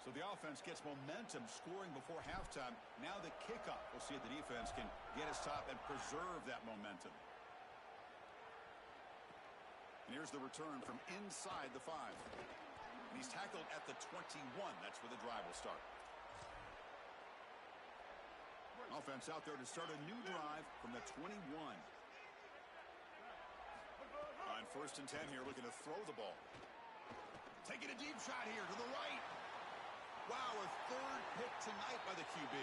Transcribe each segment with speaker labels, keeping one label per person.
Speaker 1: So the offense gets momentum scoring before halftime. Now the kickoff. We'll see if the defense can get his top and preserve that momentum. And here's the return from inside the 5. And he's tackled at the 21. That's where the drive will start. Offense out there to start a new drive from the 21. On 1st and 10 here, looking to throw the ball. Taking a deep shot here to the right. Wow, a 3rd pick tonight by the QB.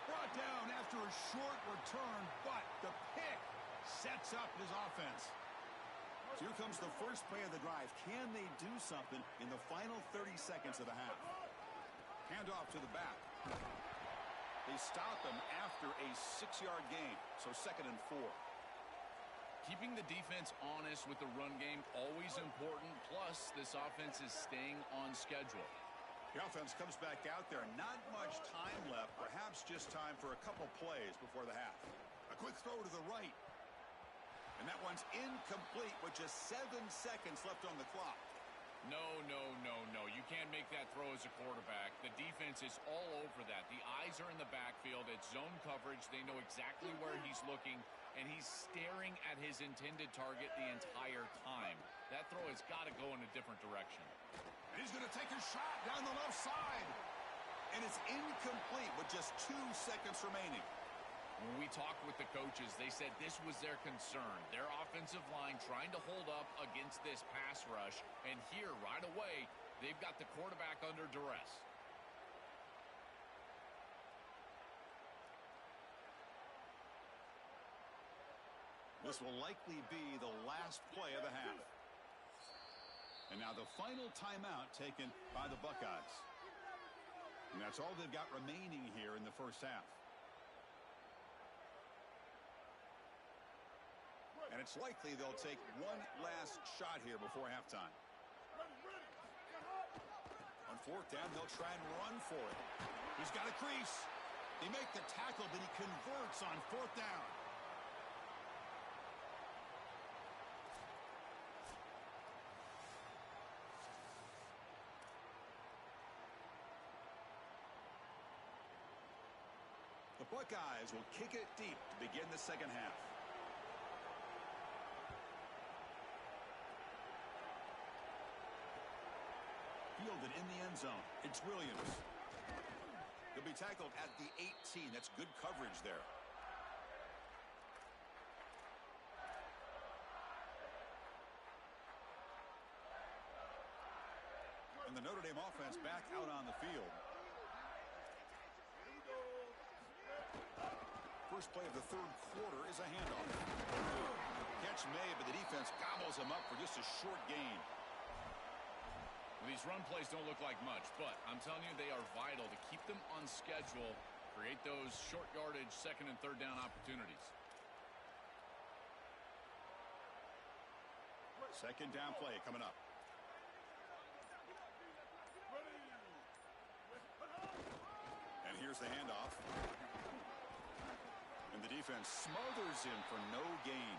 Speaker 1: Brought down after a short return, but the pick sets up his offense. So here comes the first play of the drive. Can they do something in the final 30 seconds of the half? Handoff to the back. They stop him after a 6-yard gain, so 2nd and 4.
Speaker 2: Keeping the defense honest with the run game, always important. Plus, this offense is staying on schedule.
Speaker 1: The offense comes back out there. Not much time left. Perhaps just time for a couple plays before the half. A quick throw to the right. And that one's incomplete with just 7 seconds left on the clock.
Speaker 2: No, no, no, no. You can't make that throw as a quarterback. The defense is all over that. The eyes are in the backfield. It's zone coverage. They know exactly where he's looking, and he's staring at his intended target the entire time. That throw has got to go in a different direction.
Speaker 1: And he's going to take a shot down the left side. And it's incomplete with just 2 seconds remaining.
Speaker 2: When we talked with the coaches, they said this was their concern. Their offensive line trying to hold up against this pass rush. And here, right away, they've got the quarterback under duress.
Speaker 1: This will likely be the last play of the half. And now the final timeout taken by the Buckeyes. And that's all they've got remaining here in the first half. And it's likely they'll take one last shot here before halftime. On 4th down, they'll try and run for it. He's got a crease. They make the tackle, but he converts on 4th down. The Buckeyes will kick it deep to begin the second half. Fielded in the end zone. It's Williams. He'll be tackled at the 18. That's good coverage there. And the Notre Dame offense back out on the field. First play of the 3rd quarter is a handoff. Catch made, but the defense gobbles him up for just a short gain.
Speaker 2: These run plays don't look like much, but I'm telling you, they are vital to keep them on schedule, create those short yardage 2nd and 3rd down opportunities.
Speaker 1: 2nd down play coming up. And here's the handoff. And the defense smothers him for no gain.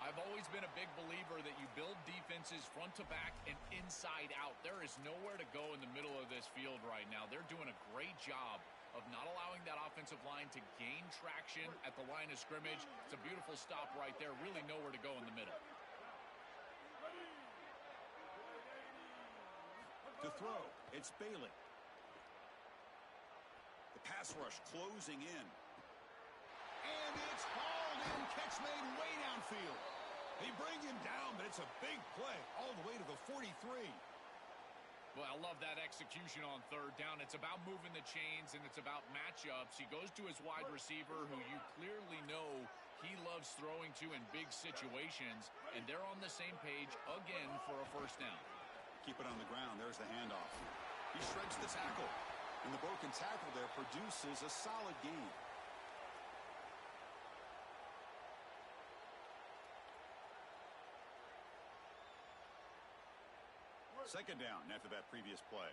Speaker 2: I've always been a big believer that you build defenses front to back and inside out. There is nowhere to go in the middle of this field right now. They're doing a great job of not allowing that offensive line to gain traction at the line of scrimmage. It's a beautiful stop right there. Really nowhere to go in the middle.
Speaker 1: To throw, it's Bailey. The pass rush closing in. And it's hauled in. Catch made way downfield. They bring him down, but it's a big play all the way to the 43.
Speaker 2: Well, I love that execution on 3rd down. It's about moving the chains, and it's about matchups. He goes to his wide receiver, who you clearly know he loves throwing to in big situations, and they're on the same page again for a 1st down.
Speaker 1: Keep it on the ground. There's the handoff. He shreds the tackle, and the broken tackle there produces a solid gain. 2nd down after that previous play.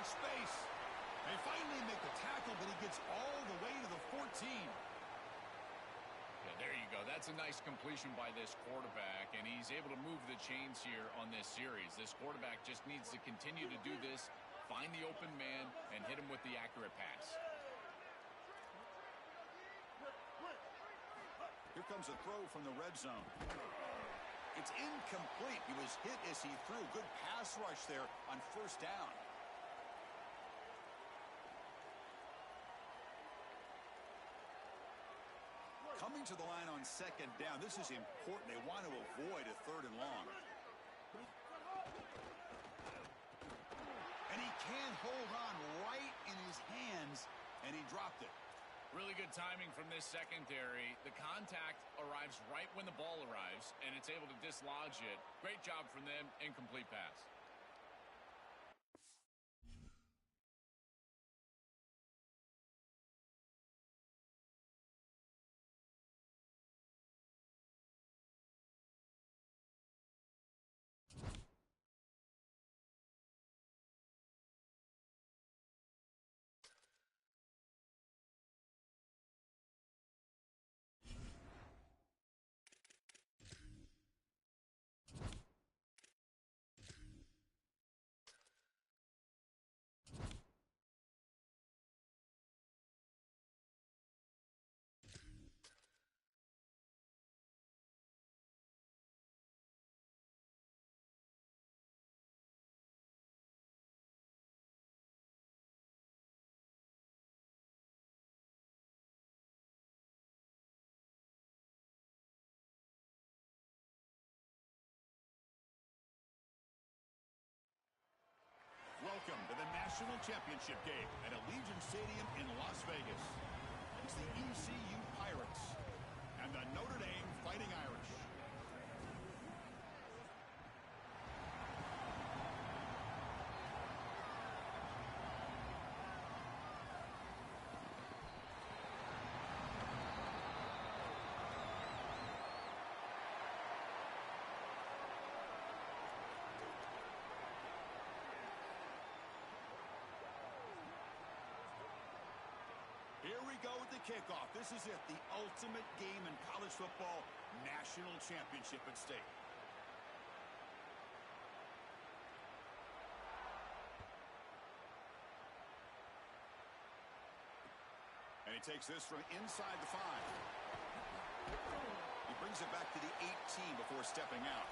Speaker 1: got space. They finally make the tackle, but he gets all the way to the 14.
Speaker 2: Yeah, there you go. That's a nice completion by this quarterback, and he's able to move the chains here on this series. This quarterback just needs to continue to do this, find the open man, and hit him with the accurate pass.
Speaker 1: Here comes a throw from the red zone. It's incomplete. He was hit as he threw. Good pass rush there on first down. Coming to the line on second down. This is important. They want to avoid a third and long. And he can't hold on right in his hands, and he dropped it.
Speaker 2: Really good timing from this secondary. The contact arrives right when the ball arrives, and it's able to dislodge it. Great job from them. Incomplete pass.
Speaker 1: Welcome to the National Championship game at Allegiant Stadium in Las Vegas. It's the ECU Pirates and the Notre Dame Fighting Irish. Here we go with the kickoff. This is it, the ultimate game in college football, national championship at stake. And he takes this from inside the 5. He brings it back to the 18 before stepping out.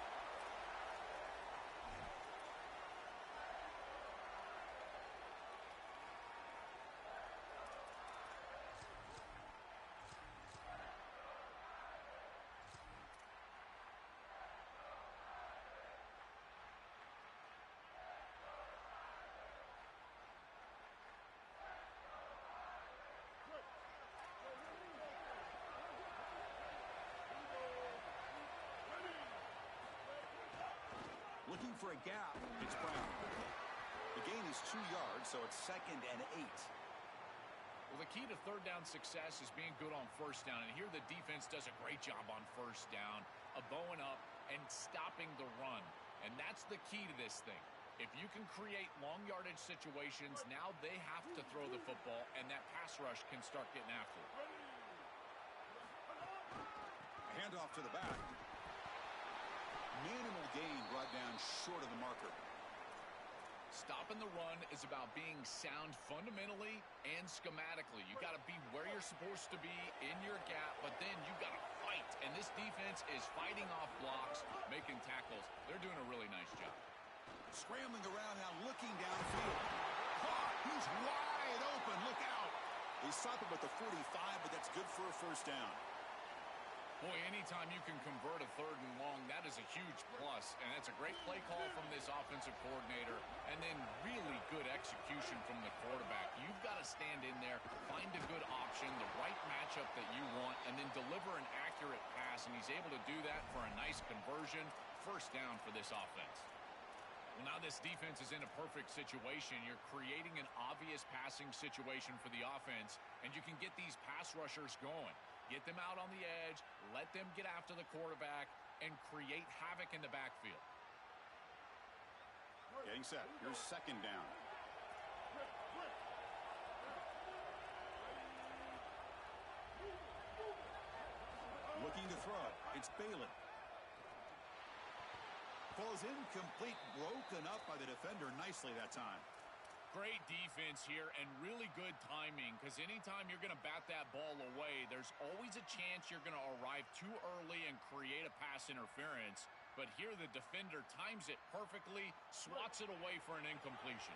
Speaker 1: Looking for a gap, it's Brown. The gain is 2 yards, so it's 2nd and 8.
Speaker 2: Well, the key to third down success is being good on first down, and here the defense does a great job on first down of bowing up and stopping the run, and that's the key to this thing. If you can create long yardage situations, now they have to throw the football, and that pass rush can start getting after it.
Speaker 1: Handoff to the back. Minimal gain brought down short of the marker.
Speaker 2: Stopping the run is about being sound fundamentally and schematically. You got to be where you're supposed to be in your gap, but then you got to fight. And this defense is fighting off blocks, making tackles. They're doing a really nice job.
Speaker 1: Scrambling around now, looking downfield. Caught! He's wide open. Look out! They stop him at the 45, but that's good for a first down.
Speaker 2: Boy, anytime you can convert a third and long, that is a huge plus. And it's a great play call from this offensive coordinator. And then really good execution from the quarterback. You've got to stand in there, find a good option, the right matchup that you want, and then deliver an accurate pass. And he's able to do that for a nice conversion. First down for this offense. Well, now this defense is in a perfect situation. You're creating an obvious passing situation for the offense, and you can get these pass rushers going. Get them out on the edge, let them get after the quarterback, and create havoc in the backfield.
Speaker 1: Getting set. Here's second down. Looking to throw. It's Bailey. Falls incomplete, broken up by the defender nicely that time.
Speaker 2: Great defense here and really good timing, because anytime you're going to bat that ball away, there's always a chance you're going to arrive too early and create a pass interference. But here the defender times it perfectly, swats it away for an incompletion.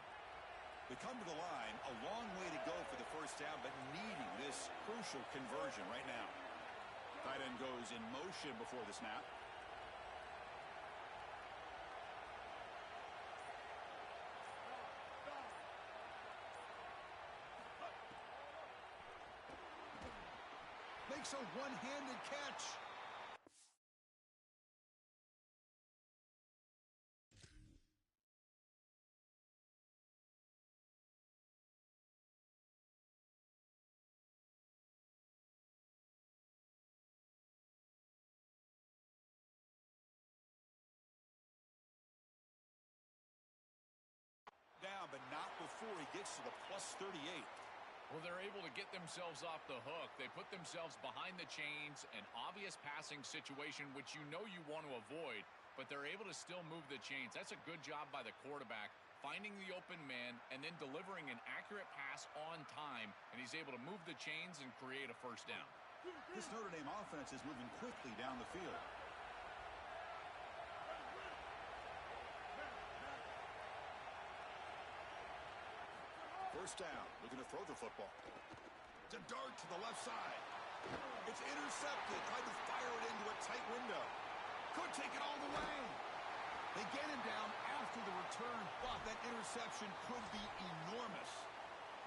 Speaker 1: They come to the line, a long way to go for the first down, but needing this crucial conversion right now. Tight end goes in motion before the snap. Makes a one-handed catch. Down, but not before he gets to the +38.
Speaker 2: Well, they're able to get themselves off the hook. They put themselves behind the chains, an obvious passing situation, which you know you want to avoid, but they're able to still move the chains. That's a good job by the quarterback, finding the open man and then delivering an accurate pass on time, and he's able to move the chains and create a first down.
Speaker 1: This Notre Dame offense is moving quickly down the field. First down, looking to throw the football. It's a dart to the left side. It's intercepted. Tried to fire it into a tight window. Could take it all the way. They get him down after the return, but that interception could be enormous.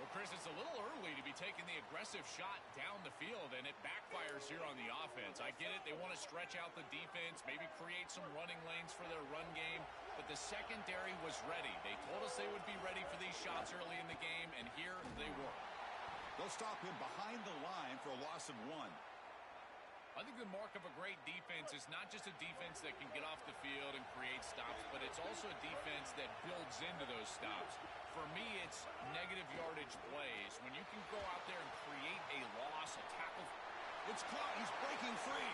Speaker 2: Well, Chris, it's a little early to be taking the aggressive shot down the field, and it backfires here on the offense. I get it. They want to stretch out the defense, maybe create some running lanes for their run game, but the secondary was ready. They told us they would be ready for these shots early in the game, and here they were.
Speaker 1: They'll stop him behind the line for a loss of 1.
Speaker 2: I think the mark of a great defense is not just a defense that can get off the field and create stops, but it's also a defense that builds into those stops. For me, it's negative yardage plays. When you can go out there and create a loss, a tackle.
Speaker 1: It's caught. He's breaking free.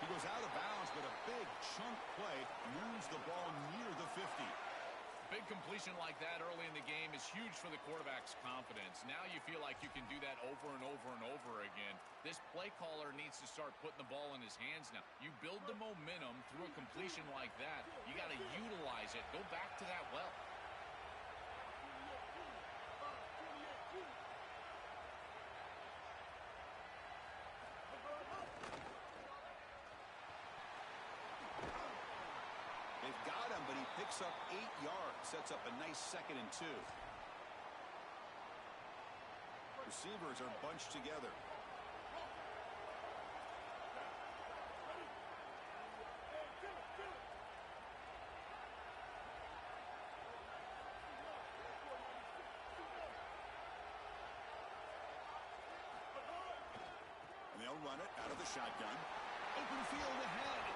Speaker 1: He goes out of bounds, but a big chunk play moves the ball near the 50.
Speaker 2: Big completion like that early in the game is huge for the quarterback's confidence. Now you feel like you can do that over and over and over again. This play caller needs to start putting the ball in his hands now. You build the momentum through a completion like that. You got to utilize it. Go back to that well.
Speaker 1: They've got him, but he picks up 8 yards, sets up a nice 2nd and 2. Receivers are bunched together. And they'll run it out of the shotgun. Open field ahead.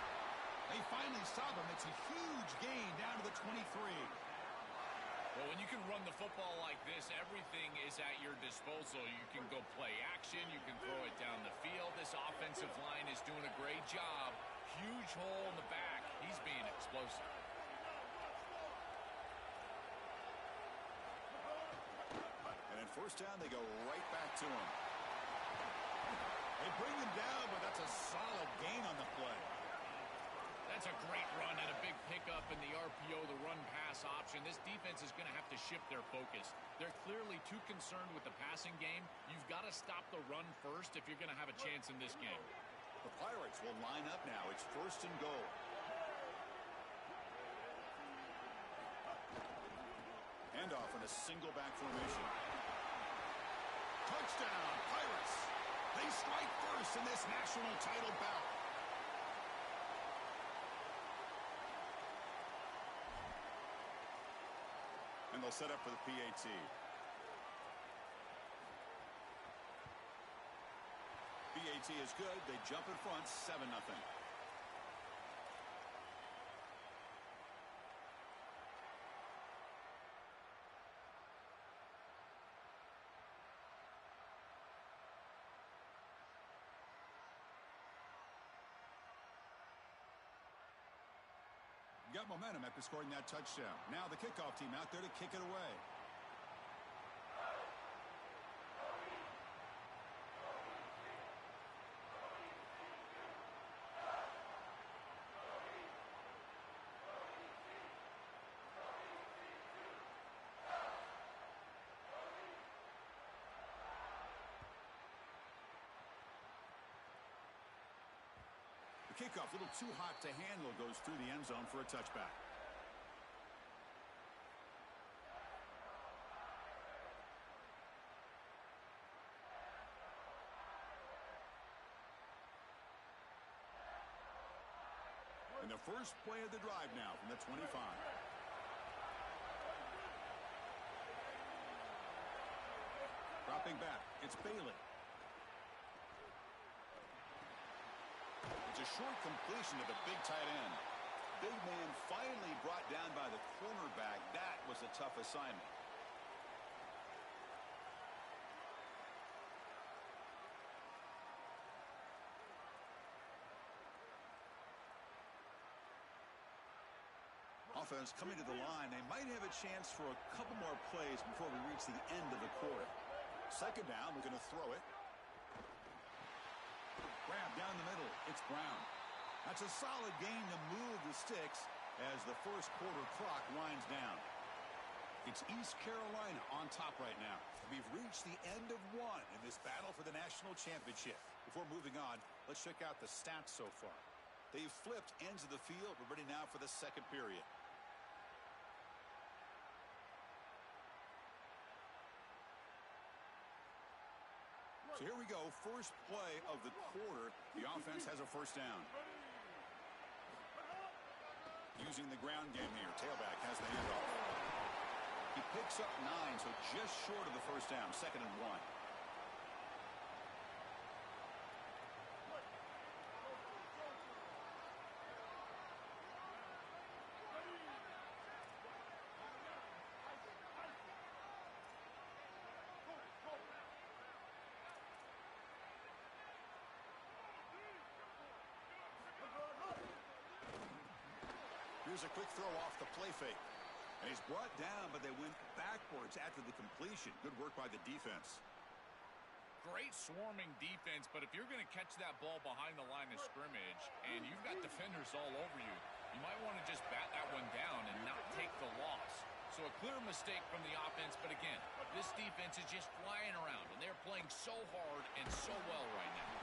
Speaker 1: They finally stop him. It's a huge gain down to the 23.
Speaker 2: Well, when you can run the football like this, everything is at your disposal. You can go play action. You can throw it down the field. This offensive line is doing a great job. Huge hole in the back. He's being explosive.
Speaker 1: And then first down, they go right back to him. They bring him down, but that's a solid gain on the play.
Speaker 2: That's a great run and a big pickup in the RPO, the run-pass option. This defense is going to have to shift their focus. They're clearly too concerned with the passing game. You've got to stop the run first if you're going to have a chance in this game.
Speaker 1: The Pirates will line up now. It's 1st and goal. Handoff in a single back formation. Touchdown, Pirates. They strike first in this national title bout. And they'll set up for the PAT. PAT is good. They jump in front, 7-0. Got momentum after scoring that touchdown. Now the kickoff team out there to kick it away. The kickoff, a little too hot to handle, goes through the end zone for a touchback. And the first play of the drive now from the 25. Dropping back, it's Bailey. It's a short completion to the big tight end. Big man finally brought down by the cornerback. That was a tough assignment. Offense coming to the line. They might have a chance for a couple more plays before we reach the end of the quarter. Second down, we're going to throw it. Grab down the middle. It's Brown. That's a solid gain to move the sticks as the first quarter clock winds down. It's East Carolina on top right now. We've reached the end of one in this battle for the national championship. Before moving on, let's check out the stats so far. They've flipped ends of the field. We're ready now for the second period. So here we go, first play of the quarter. The offense has a first down. Using the ground game here. Tailback has the handoff. He picks up 9, so just short of the first down. 2nd and 1. Here's a quick throw off the play fake. And he's brought down, but they went backwards after the completion. Good work by the defense.
Speaker 2: Great swarming defense, but if you're going to catch that ball behind the line of scrimmage and you've got defenders all over you, you might want to just bat that one down and not take the loss. So a clear mistake from the offense, but again, this defense is just flying around, and they're playing so hard and so well right now.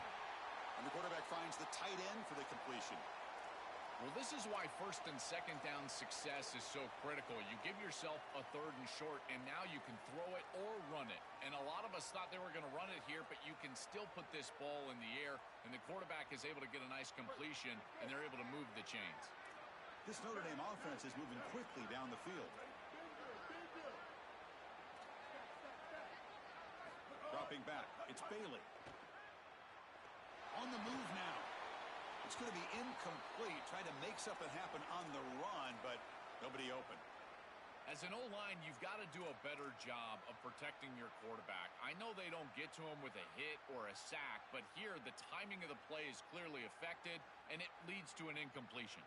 Speaker 1: And the quarterback finds the tight end for the completion.
Speaker 2: Well, this is why first and second down success is so critical. You give yourself a 3rd and short, and now you can throw it or run it. And a lot of us thought they were going to run it here, but you can still put this ball in the air, and the quarterback is able to get a nice completion, and they're able to move the chains.
Speaker 1: This Notre Dame offense is moving quickly down the field. Dropping back, it's Bailey. On the move now. It's going to be incomplete, trying to make something happen on the run, but nobody open.
Speaker 2: As an O-line, you've got to do a better job of protecting your quarterback. I know they don't get to him with a hit or a sack, but here the timing of the play is clearly affected, and it leads to an incompletion.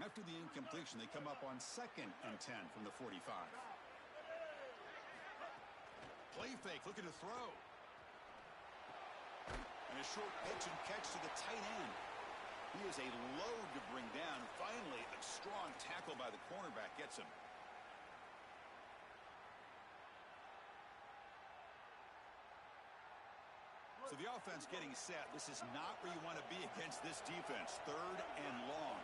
Speaker 1: After the incompletion, they come up on 2nd and 10 from the 45. Play fake, looking to throw. And a short pitch and catch to the tight end. He is a load to bring down. Finally, a strong tackle by the cornerback gets him. So the offense getting set. This is not where you want to be against this defense. 3rd and long.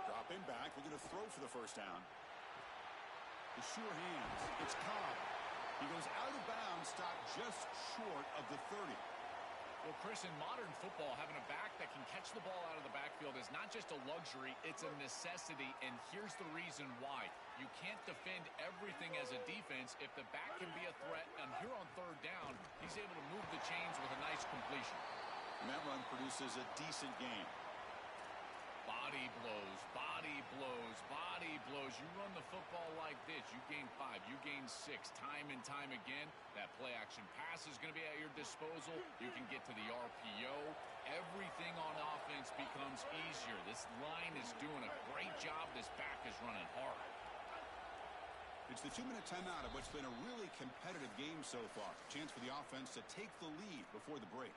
Speaker 1: Dropping back, looking to throw for the first down. The sure hands. It's Cobb. He goes out of bounds, stopped just short of the 30.
Speaker 2: Well, Chris, in modern football, having a back that can catch the ball out of the backfield is not just a luxury, it's a necessity, and here's the reason why. You can't defend everything as a defense if the back can be a threat, and here on 3rd down, he's able to move the chains with a nice completion.
Speaker 1: And that run produces a decent gain.
Speaker 2: Body body blows, body blows, body blows. You run the football like this, you gain 5, you gain 6, time and time again. That play action pass is going to be at your disposal. You can get to the RPO. Everything on offense becomes easier. This line is doing a great job. This back is running hard.
Speaker 1: It's the 2-minute timeout of what's been a really competitive game so far. Chance for the offense to take the lead before the break.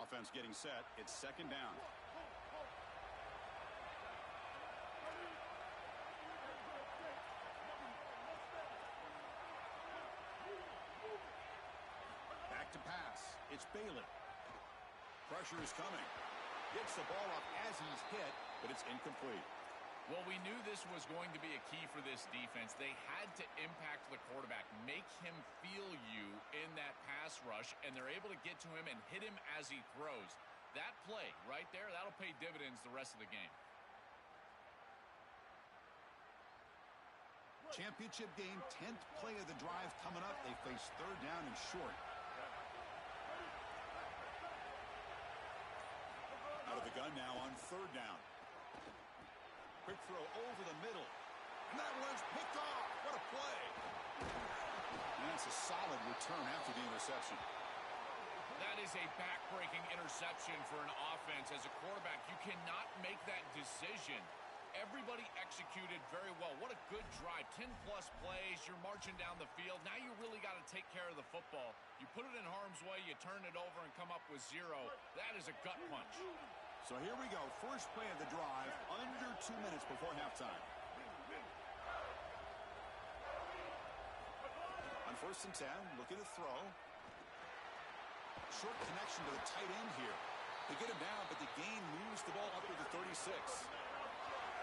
Speaker 1: Offense getting set. It's second down. Back to pass. It's Bailey. Pressure is coming. Gets the ball up as he's hit, but it's incomplete.
Speaker 2: Well, we knew this was going to be a key for this defense. They had to impact the quarterback, make him feel you in that pass rush, and they're able to get to him and hit him as he throws. That play right there, that'll pay dividends the rest of the game.
Speaker 1: Championship game, 10th play of the drive coming up. They face third down and short. Out of the gun now on third down. Quick throw over the middle. And that one's picked off. What a play. And that's a solid return after the interception.
Speaker 2: That is a back-breaking interception for an offense. As a quarterback, you cannot make that decision. Everybody executed very well. What a good drive. 10-plus plays. You're marching down the field. Now you really got to take care of the football. You put it in harm's way, you turn it over and come up with 0. That is a gut punch.
Speaker 1: So here we go. First play of the drive, under 2 minutes before halftime. On 1st and 10, looking to throw. Short connection to the tight end here. They get him down, but the gain moves the ball up to the 36.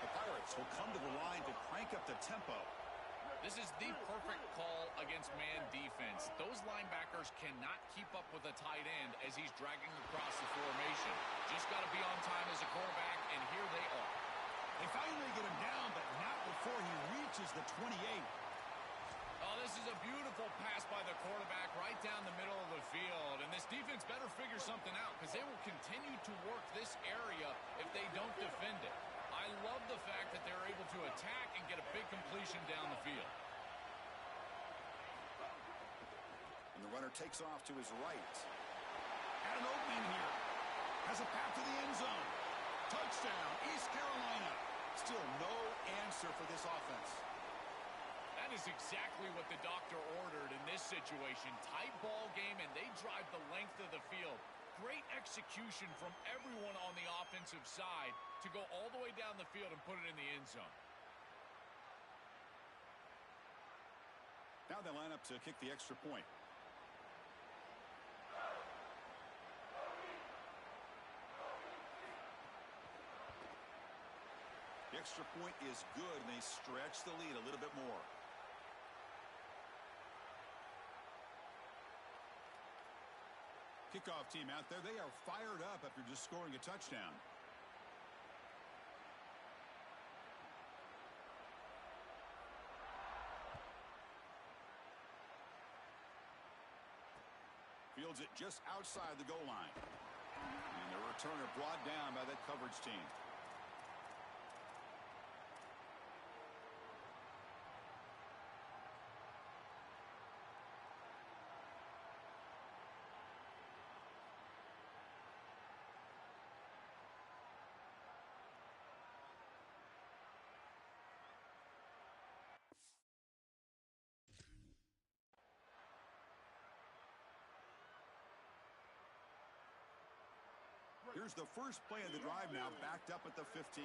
Speaker 1: The Pirates will come to the line to crank up the tempo.
Speaker 2: This is the perfect call against man defense. Those linebackers cannot keep up with the tight end as he's dragging across the formation. Just got to be on time as a quarterback, and here they are.
Speaker 1: They finally get him down, but not before he reaches the 28.
Speaker 2: Oh, this is a beautiful pass by the quarterback right down the middle of the field. And this defense better figure something out because they will continue to work this area if they don't defend it. I love the fact that they're able to attack and get a big completion down the field.
Speaker 1: And the runner takes off to his right. Had an opening here. Has a path to the end zone. Touchdown, East Carolina. Still no answer for this offense.
Speaker 2: That is exactly what the doctor ordered in this situation. Tight ball game, and they drive the length of the field. Great execution from everyone on the offensive side to go all the way down the field and put it in the end zone.
Speaker 1: Now they line up to kick the extra point. The extra point is good, and they stretch the lead a little bit more. Kickoff team out there. They are fired up after just scoring a touchdown. Fields it just outside the goal line. And the returner brought down by that coverage team. Here's the first play of the drive now, backed up at the 15.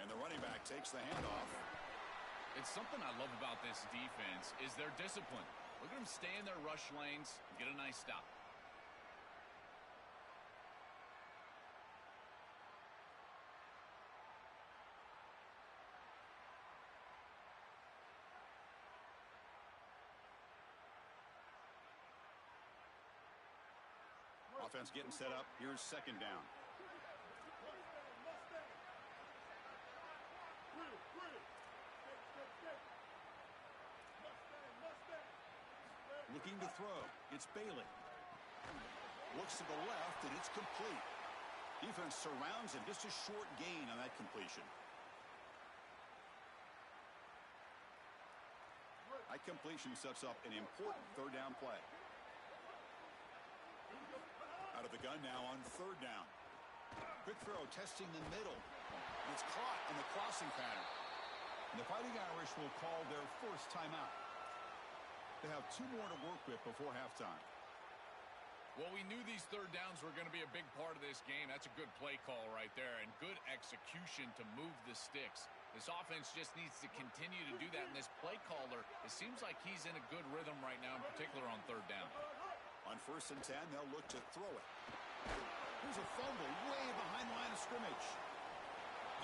Speaker 1: And the running back takes the handoff.
Speaker 2: It's something I love about this defense is their discipline. Look at them stay in their rush lanes and get a nice stop.
Speaker 1: Offense getting set up. Here's second down. Looking to throw. It's Bailey. Looks to the left, and it's complete. Defense surrounds him. Just a short gain on that completion. That completion sets up an important third down play. Out of the gun now on third down. Quick throw testing the middle. It's caught on the crossing pattern. And the Fighting Irish will call their first timeout. They have 2 more to work with before halftime.
Speaker 2: Well, we knew these third downs were going to be a big part of this game. That's a good play call right there, and good execution to move the sticks. This offense just needs to continue to do that, and this play caller, it seems like he's in a good rhythm right now, in particular on third down.
Speaker 1: On 1st and 10, they'll look to throw it. Here's a fumble way behind the line of scrimmage.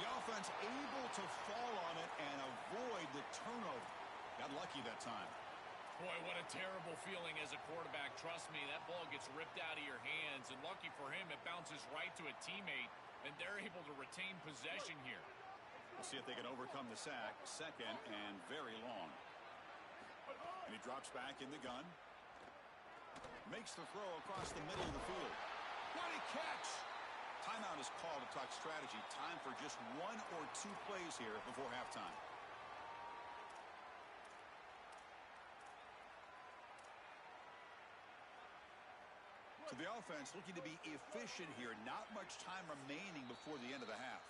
Speaker 1: The offense able to fall on it and avoid the turnover. Got lucky that time.
Speaker 2: Boy, what a terrible feeling as a quarterback. Trust me, that ball gets ripped out of your hands, and lucky for him, it bounces right to a teammate, and they're able to retain possession here.
Speaker 1: We'll see if they can overcome the sack. Second and very long. And he drops back in the gun. Makes the throw across the middle of the field. What a catch! Timeout is called to talk strategy. Time for just 1 or 2 plays here before halftime. So the offense looking to be efficient here. Not much time remaining before the end of the half.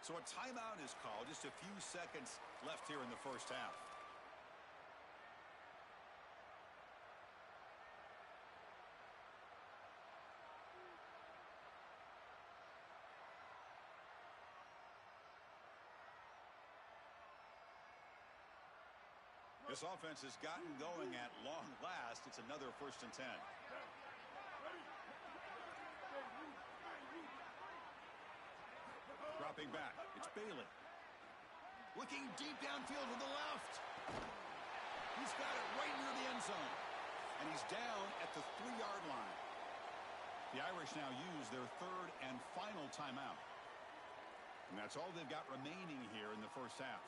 Speaker 1: So a timeout is called. Just a few seconds left here in the first half. This offense has gotten going at long last. It's another 1st and 10. Dropping back. It's Bailey. Looking deep downfield to the left. He's got it right near the end zone. And he's down at the 3-yard line. The Irish now use their 3rd and final timeout. And that's all they've got remaining here in the first half.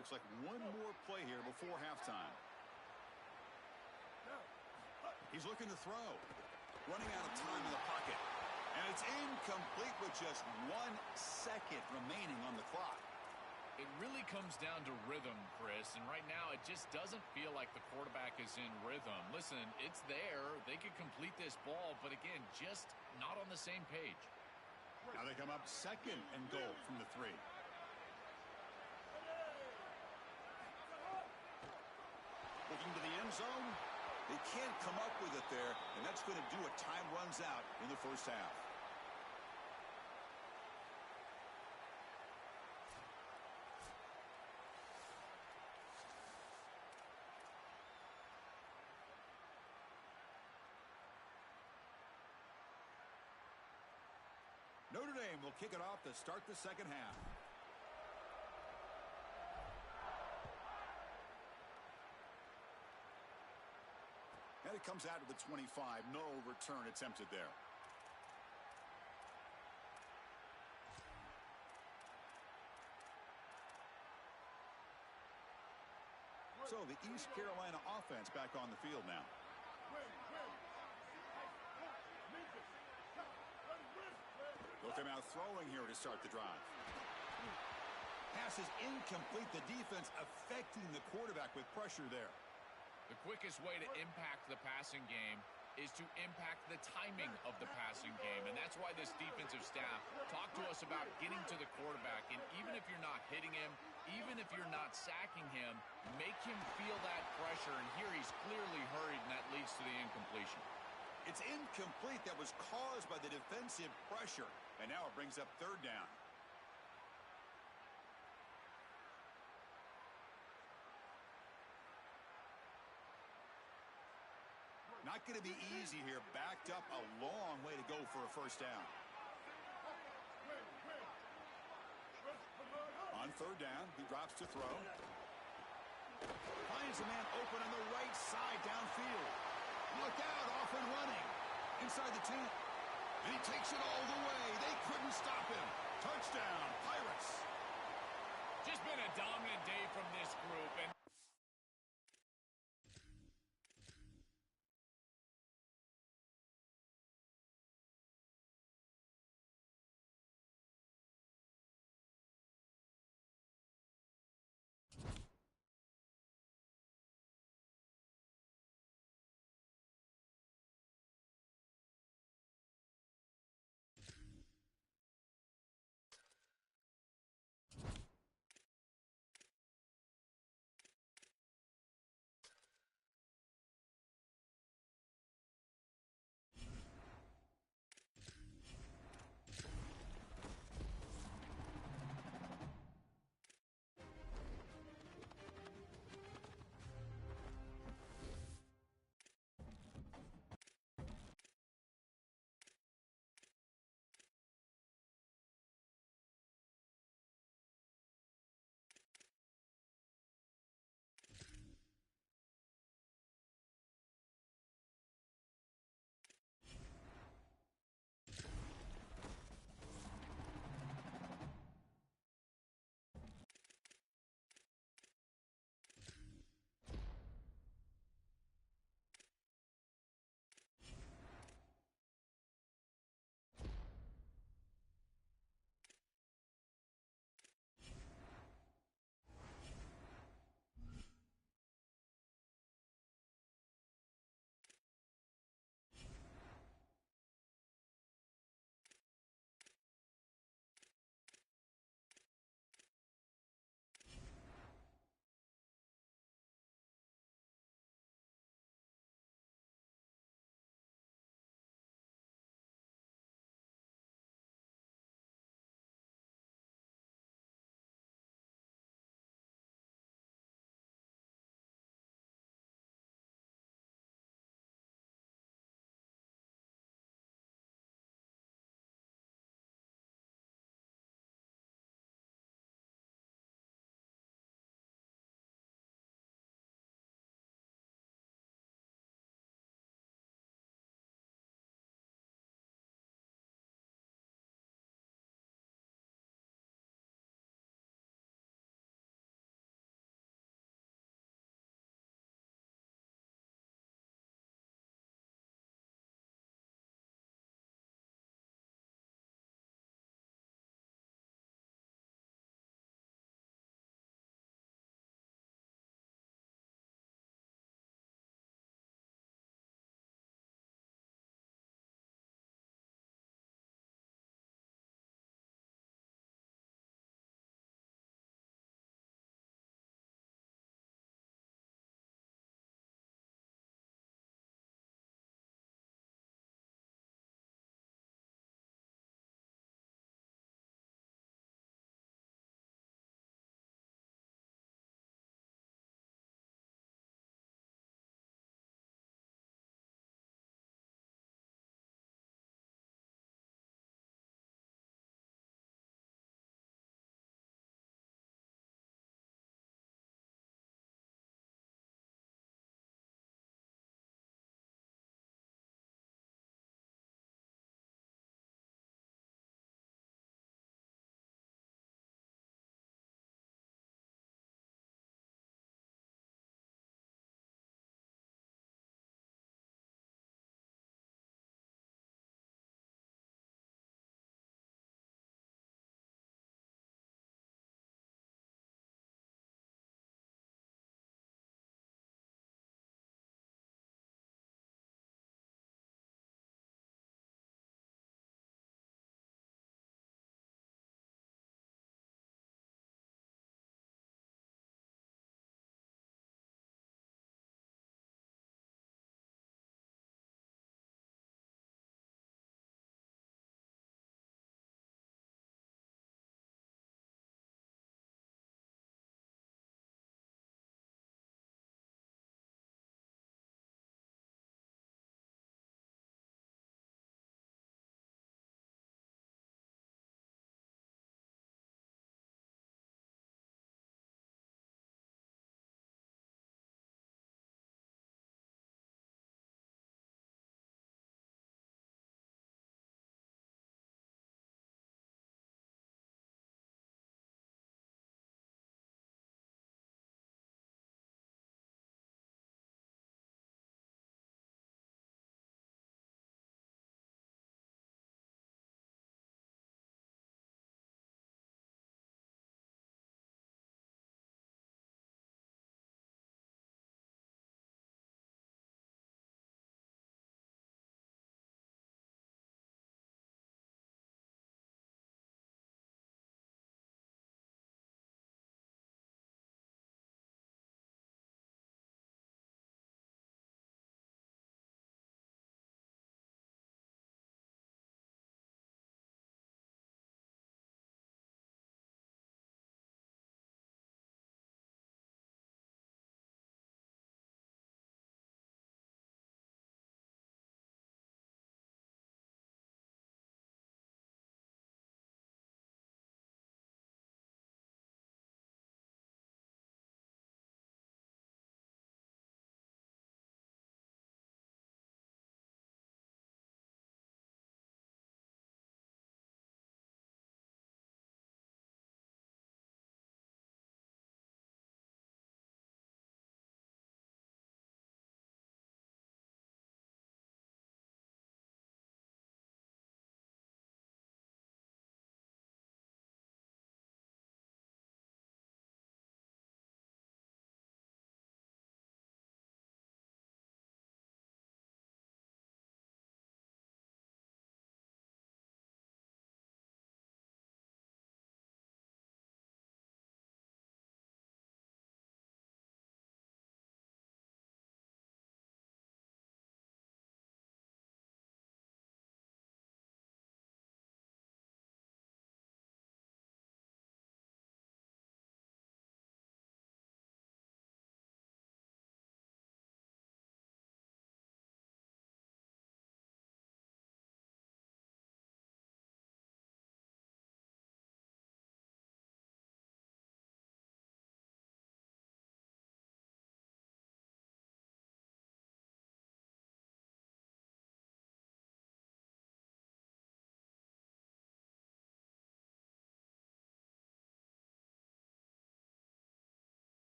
Speaker 1: Looks like 1 more play here before halftime. He's looking to throw. Running out of time in the pocket. And it's incomplete with just 1 second remaining on the clock.
Speaker 2: It really comes down to rhythm, Chris, and right now it just doesn't feel like the quarterback is in rhythm. Listen, it's there. They could complete this ball, but again, just not on the same page.
Speaker 1: Now they come up 2nd and goal from the 3. Looking to the end zone. They can't come up with it there, and that's going to do it. Time runs out in the first half. Notre Dame will kick it off to start the second half. And it comes out of the 25. No return attempted there. So the East Carolina offense back on the field now. They'll come out throwing here to start the drive. Pass is incomplete. The defense affecting the quarterback with pressure there.
Speaker 2: The quickest way to impact the passing game is to impact the timing of the passing game. And that's why this defensive staff talked to us about getting to the quarterback. And even if you're not hitting him, even if you're not sacking him, make him feel that pressure. And here he's clearly hurried, and that leads to the incompletion.
Speaker 1: It's incomplete. That was caused by the defensive pressure. And now it brings up 3rd down. Not going to be easy here. Backed up a long way to go for a first down. On 3rd down, he drops to throw. Finds a man open on the right side downfield. Look out, off and running. Inside the 10. And he takes it all the way. They couldn't stop him. Touchdown, Pirates.
Speaker 2: Just been a dominant day from this group. And